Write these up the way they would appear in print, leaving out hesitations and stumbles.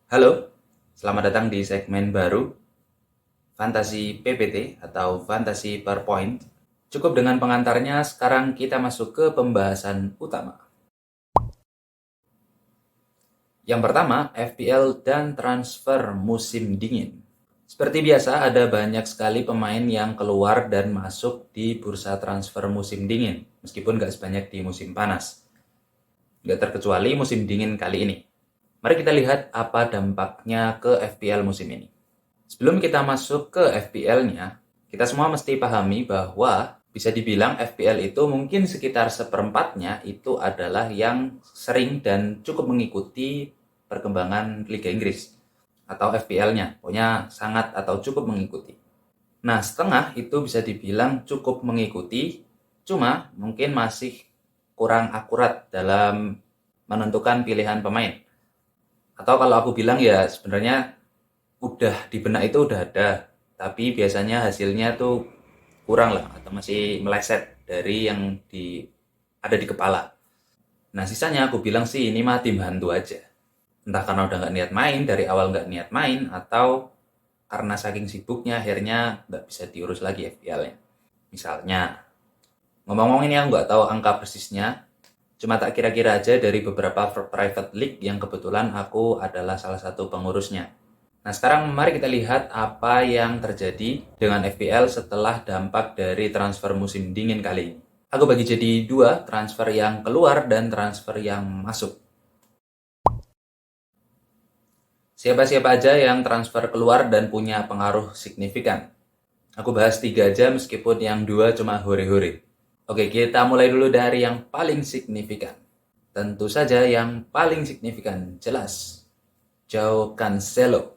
Halo, selamat datang di segmen baru Fantasi PPT atau Fantasi PowerPoint. Cukup dengan pengantarnya, sekarang kita masuk ke pembahasan utama. Yang pertama, FPL dan transfer musim dingin. Seperti biasa, ada banyak sekali pemain yang keluar dan masuk di bursa transfer musim dingin, meskipun nggak sebanyak di musim panas. Nggak terkecuali musim dingin kali ini. Mari kita lihat apa dampaknya ke FPL musim ini. Sebelum kita masuk ke FPL-nya, kita semua mesti pahami bahwa bisa dibilang FPL itu mungkin sekitar seperempatnya itu adalah yang sering dan cukup mengikuti perkembangan Liga Inggris atau FPL-nya. Pokoknya sangat atau cukup mengikuti. Nah, setengah itu bisa dibilang cukup mengikuti, cuma mungkin masih kurang akurat dalam menentukan pilihan pemain. Atau kalau aku bilang ya sebenarnya udah di benak itu udah ada, tapi biasanya hasilnya tuh kurang lah atau masih meleset dari yang ada di kepala. Nah, sisanya aku bilang sih ini mah tim hantu aja. Entah karena udah nggak niat main, dari awal nggak niat main, atau karena saking sibuknya akhirnya nggak bisa diurus lagi FPL-nya. Misalnya, ngomong-ngomong ini aku nggak tahu angka persisnya, cuma tak kira-kira aja dari beberapa private league yang kebetulan aku adalah salah satu pengurusnya. Nah, sekarang mari kita lihat apa yang terjadi dengan FPL setelah dampak dari transfer musim dingin kali ini. Aku bagi jadi dua, transfer yang keluar dan transfer yang masuk. Siapa-siapa aja yang transfer keluar dan punya pengaruh signifikan. Aku bahas tiga aja meskipun yang dua cuma hore-hore. Oke, kita mulai dulu dari yang paling signifikan. Tentu saja yang paling signifikan, jelas. Joao Cancelo.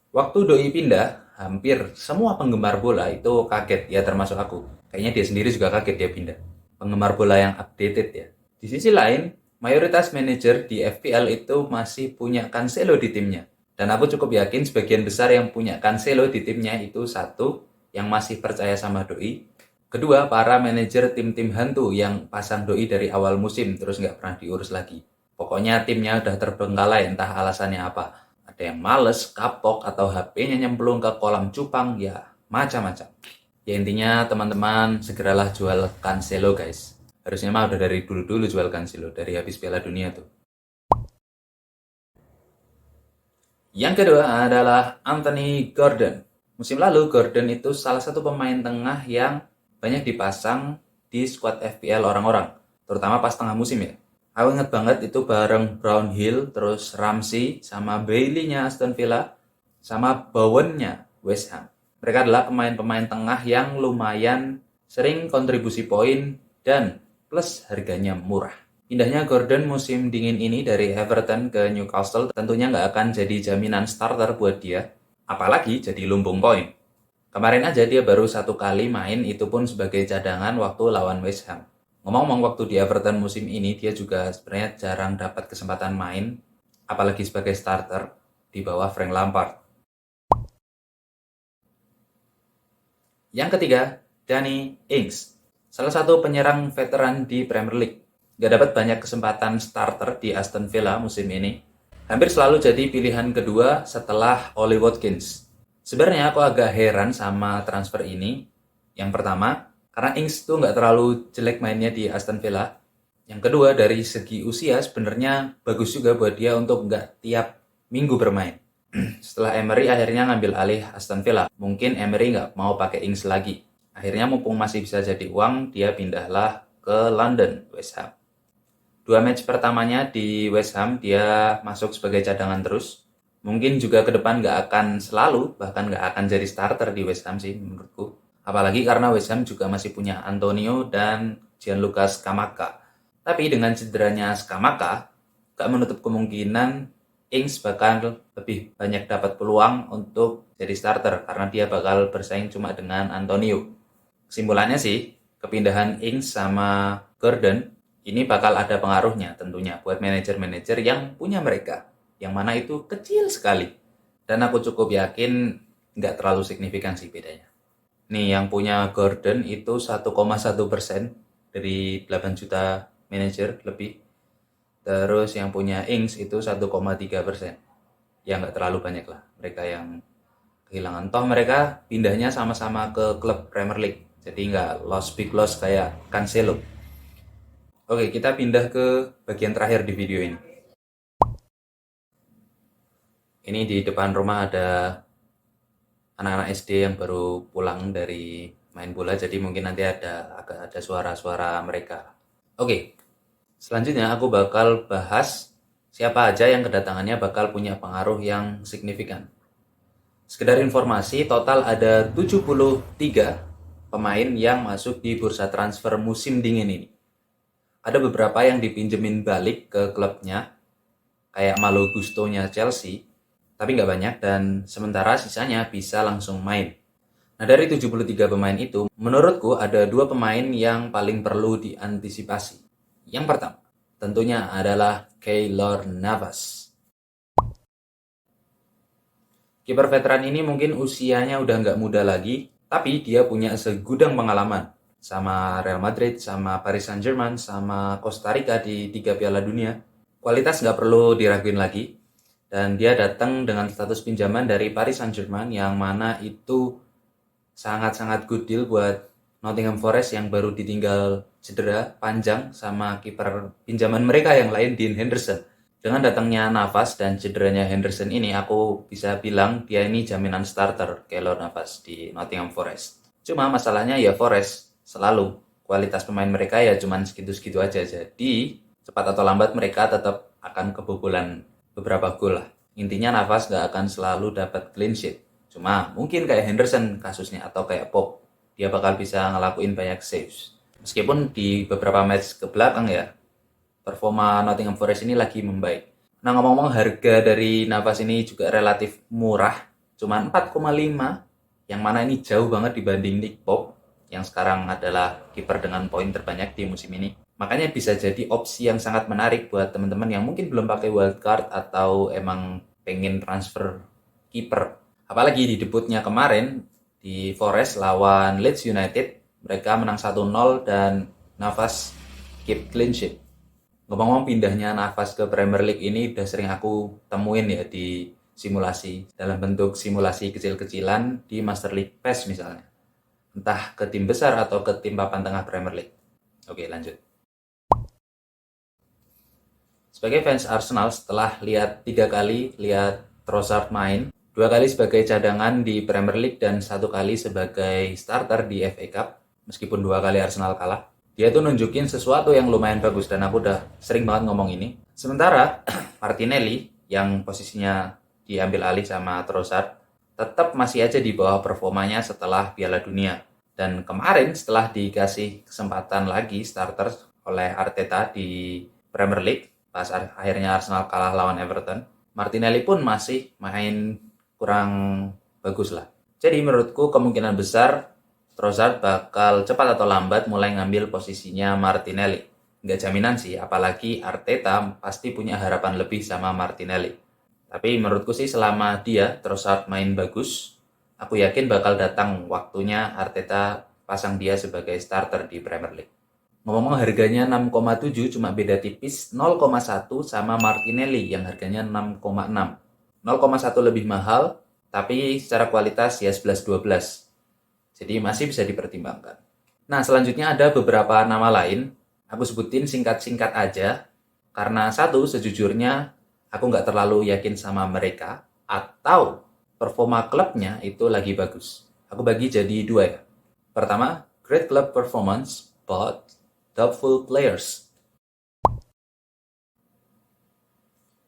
Waktu Doi pindah, hampir semua penggemar bola itu kaget, ya termasuk aku. Kayaknya dia sendiri juga kaget dia pindah. Penggemar bola yang updated ya. Di sisi lain, mayoritas manajer di FPL itu masih punya Cancelo di timnya. Dan aku cukup yakin sebagian besar yang punya Cancelo di timnya itu satu, yang masih percaya sama Doi. Kedua, para manajer tim-tim hantu yang pasang Doi dari awal musim terus nggak pernah diurus lagi. Pokoknya timnya udah terbengkalai entah alasannya apa. Ada yang males, kapok, atau HP-nya nyemplung ke kolam cupang, ya macam-macam. Ya intinya teman-teman segeralah jual Cancelo guys. Harusnya mah udah dari dulu-dulu jual Cancelo, dari habis Piala Dunia tuh. Yang kedua adalah Anthony Gordon. Musim lalu Gordon itu salah satu pemain tengah yang banyak dipasang di squad FPL orang-orang. Terutama pas tengah musim ya. Aku inget banget itu bareng Brownhill, terus Ramsey, sama Bailey-nya Aston Villa, sama Bowen-nya West Ham. Mereka adalah pemain-pemain tengah yang lumayan sering kontribusi poin dan plus harganya murah. Pindahnya Gordon musim dingin ini dari Everton ke Newcastle tentunya nggak akan jadi jaminan starter buat dia, apalagi jadi lumbung poin. Kemarin aja dia baru satu kali main, itu pun sebagai cadangan waktu lawan West Ham. Ngomong-ngomong, waktu di Everton musim ini dia juga sebenarnya jarang dapat kesempatan main, apalagi sebagai starter di bawah Frank Lampard. Yang ketiga, Danny Ings, salah satu penyerang veteran di Premier League. Gak dapat banyak kesempatan starter di Aston Villa musim ini. Hampir selalu jadi pilihan kedua setelah Ollie Watkins. Sebenarnya aku agak heran sama transfer ini. Yang pertama, karena Ings tuh nggak terlalu jelek mainnya di Aston Villa. Yang kedua, dari segi usia sebenarnya bagus juga buat dia untuk nggak tiap minggu bermain. Setelah Emery akhirnya ngambil alih Aston Villa, mungkin Emery nggak mau pakai Ings lagi. Akhirnya mumpung masih bisa jadi uang, dia pindahlah ke London, West Ham. Dua match pertamanya di West Ham, dia masuk sebagai cadangan terus. Mungkin juga ke depan nggak akan selalu, bahkan nggak akan jadi starter di West Ham sih menurutku. Apalagi karena West Ham juga masih punya Antonio dan Gianluca Scamacca. Tapi dengan cederanya Scamacca, nggak menutup kemungkinan Ings bakal lebih banyak dapat peluang untuk jadi starter karena dia bakal bersaing cuma dengan Antonio. Kesimpulannya sih, kepindahan Ings sama Gordon ini bakal ada pengaruhnya tentunya buat manajer-manajer yang punya mereka, yang mana itu kecil sekali. Dan aku cukup yakin nggak terlalu signifikan sih bedanya. Nih, yang punya Gordon itu 1,1% dari 8 juta manajer lebih. Terus yang punya Ings itu 1,3%. Ya nggak terlalu banyak lah mereka yang kehilangan. Toh mereka pindahnya sama-sama ke klub Premier League. Jadi nggak loss big loss kayak Cancelo. Oke, kita pindah ke bagian terakhir di video ini. Ini di depan rumah ada anak-anak SD yang baru pulang dari main bola, jadi mungkin nanti agak ada suara-suara mereka. Oke, selanjutnya aku bakal bahas siapa aja yang kedatangannya bakal punya pengaruh yang signifikan. Sekedar informasi, total ada 73 pemain yang masuk di bursa transfer musim dingin ini. Ada beberapa yang dipinjemin balik ke klubnya, kayak Malo Gusto-nya Chelsea, tapi nggak banyak, dan sementara sisanya bisa langsung main. Nah, dari 73 pemain itu, menurutku ada dua pemain yang paling perlu diantisipasi. Yang pertama, tentunya adalah Keylor Navas. Kiper veteran ini mungkin usianya udah nggak muda lagi, tapi dia punya segudang pengalaman. Sama Real Madrid, sama Paris Saint-Germain, sama Costa Rica di 3 Piala Dunia. Kualitas nggak perlu diraguin lagi. Dan dia datang dengan status pinjaman dari Paris Saint-Germain yang mana itu sangat-sangat good deal buat Nottingham Forest yang baru ditinggal cedera panjang sama kiper pinjaman mereka yang lain, Dean Henderson. Dengan datangnya Navas dan cederanya Henderson ini, aku bisa bilang dia ini jaminan starter Keylor Navas di Nottingham Forest. Cuma masalahnya ya Forest selalu kualitas pemain mereka ya cuman segitu-segitu aja. Jadi cepat atau lambat mereka tetap akan kebobolan beberapa gol lah. Intinya Navas gak akan selalu dapat clean sheet. Cuma mungkin kayak Henderson kasusnya atau kayak Pop, dia bakal bisa ngelakuin banyak saves. Meskipun di beberapa match ke belakang ya, performa Nottingham Forest ini lagi membaik. Nah, ngomong-ngomong, harga dari Navas ini juga relatif murah, cuma 4,5, yang mana ini jauh banget dibanding Nick Pope, yang sekarang adalah kiper dengan poin terbanyak di musim ini. Makanya bisa jadi opsi yang sangat menarik buat teman-teman yang mungkin belum pakai wildcard atau emang pengen transfer kiper. Apalagi di debutnya kemarin di Forest lawan Leeds United, mereka menang 1-0 dan Navas keep clean sheet. Ngomong-ngomong, pindahnya Navas ke Premier League ini udah sering aku temuin ya di simulasi, dalam bentuk simulasi kecil-kecilan di Master League PES misalnya. Entah ke tim besar atau ke tim papan tengah Premier League. Oke, lanjut. Sebagai fans Arsenal, setelah lihat 3 kali lihat Trossard main, 2 kali sebagai cadangan di Premier League dan 1 kali sebagai starter di FA Cup, meskipun 2 kali Arsenal kalah, dia tuh nunjukin sesuatu yang lumayan bagus dan aku udah sering banget ngomong ini. Sementara Martinelli yang posisinya diambil alih sama Trossard tetap masih aja di bawah performanya setelah Piala Dunia. Dan kemarin setelah dikasih kesempatan lagi starter oleh Arteta di Premier League, pas akhirnya Arsenal kalah lawan Everton, Martinelli pun masih main kurang bagus lah. Jadi menurutku kemungkinan besar Trossard bakal cepat atau lambat mulai ngambil posisinya Martinelli. Nggak jaminan sih, apalagi Arteta pasti punya harapan lebih sama Martinelli. Tapi menurutku sih selama dia Trossard main bagus, aku yakin bakal datang waktunya Arteta pasang dia sebagai starter di Premier League. Ngomong-ngomong, harganya 6,7, cuma beda tipis 0,1 sama Martinelli yang harganya 6,6. 0,1 lebih mahal, tapi secara kualitas ya 11-12. Jadi masih bisa dipertimbangkan. Nah, selanjutnya ada beberapa nama lain. Aku sebutin singkat-singkat aja. Karena satu, sejujurnya aku nggak terlalu yakin sama mereka. Atau performa klubnya itu lagi bagus. Aku bagi jadi 2 ya. Pertama, great club performance, but doubtful players.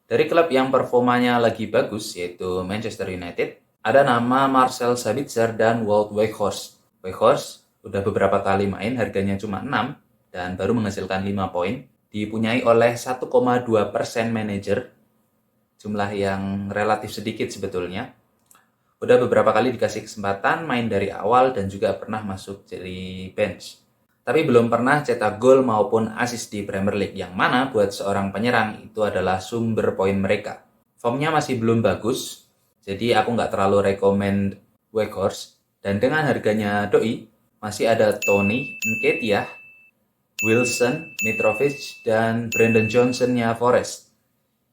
Dari klub yang performanya lagi bagus, yaitu Manchester United, ada nama Marcel Sabitzer dan Wout Weghorst. Weghorst udah beberapa kali main, harganya cuma 6 dan baru menghasilkan 5 poin. Dipunyai oleh 1,2% manajer, jumlah yang relatif sedikit sebetulnya. Udah beberapa kali dikasih kesempatan main dari awal dan juga pernah masuk dari bench. Tapi belum pernah cetak gol maupun assist di Premier League, yang mana buat seorang penyerang itu adalah sumber poin mereka. Formnya masih belum bagus, jadi aku nggak terlalu rekomend Weghorst. Dan dengan harganya doi, masih ada Tony Nketiah Wilson, Mitrovic, dan Brandon Johnson-nya Forest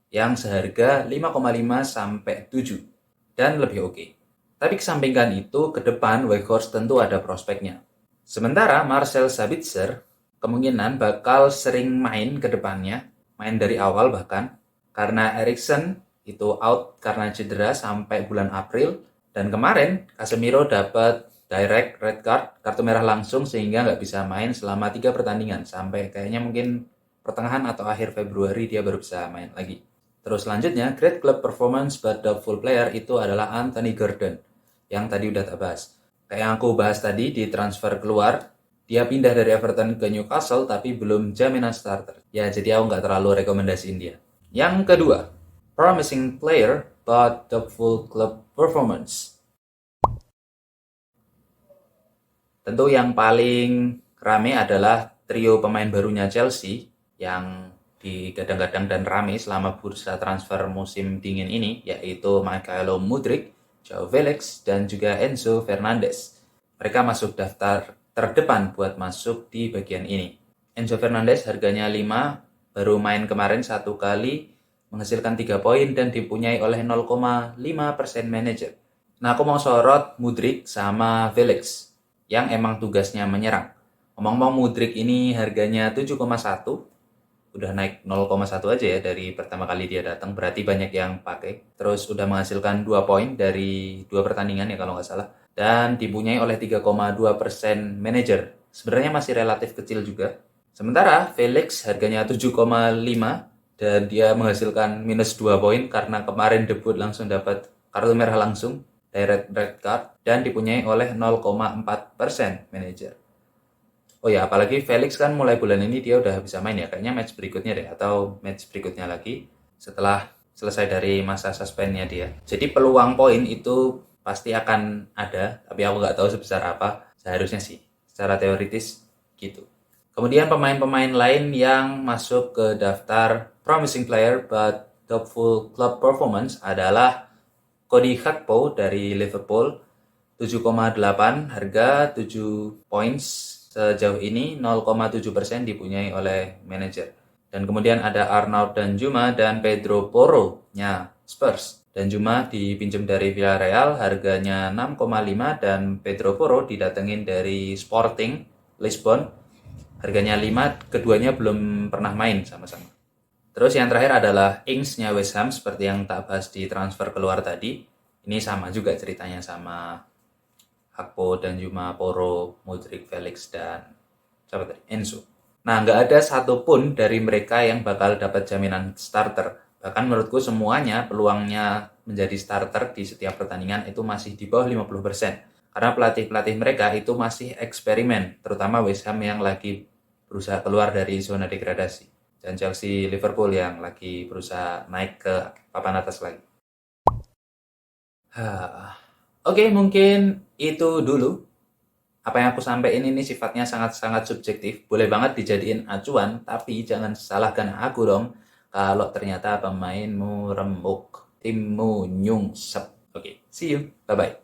yang seharga 5,5 sampai 7 dan lebih oke. Tapi kesampingkan itu, ke depan Weghorst tentu ada prospeknya. Sementara Marcel Sabitzer kemungkinan bakal sering main ke depannya, main dari awal bahkan, karena Eriksen itu out karena cedera sampai bulan April, dan kemarin Casemiro dapat direct red card, kartu merah langsung, sehingga nggak bisa main selama 3 pertandingan, sampai kayaknya mungkin pertengahan atau akhir Februari dia baru bisa main lagi. Terus selanjutnya, great club performance but doubtful player itu adalah Anthony Gordon, yang tadi udah tak bahas. Kayak yang aku bahas tadi di transfer keluar, dia pindah dari Everton ke Newcastle tapi belum jaminan starter. Ya, jadi aku nggak terlalu rekomendasiin dia. Yang kedua, promising player but doubtful club performance. Tentu yang paling rame adalah trio pemain barunya Chelsea yang digadang-gadang dan rame selama bursa transfer musim dingin ini, yaitu Mykhailo Mudryk, Joao Felix, dan juga Enzo Fernandez. Mereka masuk daftar terdepan buat masuk di bagian ini. Enzo Fernandez harganya 5, baru main kemarin 1 kali, menghasilkan 3 poin dan dipunyai oleh 0,5% manajer. Nah, aku mau sorot Mudryk sama Felix yang emang tugasnya menyerang. Ngomong-ngomong, Mudryk ini harganya 7,1, udah naik 0,1 aja ya dari pertama kali dia datang, berarti banyak yang pakai. Terus udah menghasilkan 2 poin dari 2 pertandingan ya kalau nggak salah. Dan dipunyai oleh 3,2% manajer. Sebenarnya masih relatif kecil juga. Sementara Felix harganya 7,5 dan dia menghasilkan minus 2 poin karena kemarin debut langsung dapat kartu merah langsung, direct red card, dan dipunyai oleh 0,4% manajer. Oh ya, apalagi Felix kan mulai bulan ini dia udah bisa main ya, kayaknya match berikutnya deh, atau match berikutnya lagi setelah selesai dari masa suspendnya dia. Jadi peluang poin itu pasti akan ada, tapi aku nggak tahu sebesar apa, seharusnya sih, secara teoritis gitu. Kemudian pemain-pemain lain yang masuk ke daftar promising player but doubtful club performance adalah Cody Gakpo dari Liverpool, 7,8 harga 7 points sejauh ini, 0,7% dipunyai oleh manajer. Dan kemudian ada Arnaud Danjuma dan Pedro Porro-nya Spurs. Danjuma dipinjam dari Villarreal, harganya 6,5, dan Pedro Porro didatengin dari Sporting Lisbon, harganya 5, keduanya belum pernah main sama-sama. Terus yang terakhir adalah Ings-nya West Ham, seperti yang tak bahas di transfer keluar tadi. Ini sama juga ceritanya sama Gakpo, Danjuma, Porro, Mudryk, Felix, dan siapa tadi? Enzo. Nah, nggak ada satupun dari mereka yang bakal dapat jaminan starter. Bahkan menurutku semuanya peluangnya menjadi starter di setiap pertandingan itu masih di bawah 50%. Karena pelatih-pelatih mereka itu masih eksperimen, terutama West Ham yang lagi berusaha keluar dari zona degradasi. Dan Chelsea, Liverpool yang lagi berusaha naik ke papan atas lagi. Oke, mungkin itu dulu. Apa yang aku sampaikan ini sifatnya sangat-sangat subjektif. Boleh banget dijadiin acuan, tapi jangan salahkan aku dong kalau ternyata pemainmu remuk, timmu nyungsep. Oke, see you. Bye-bye.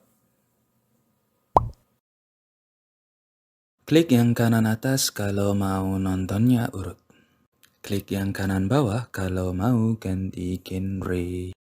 Klik yang kanan atas kalau mau nontonnya urut. Klik yang kanan bawah kalau mau ganti genre.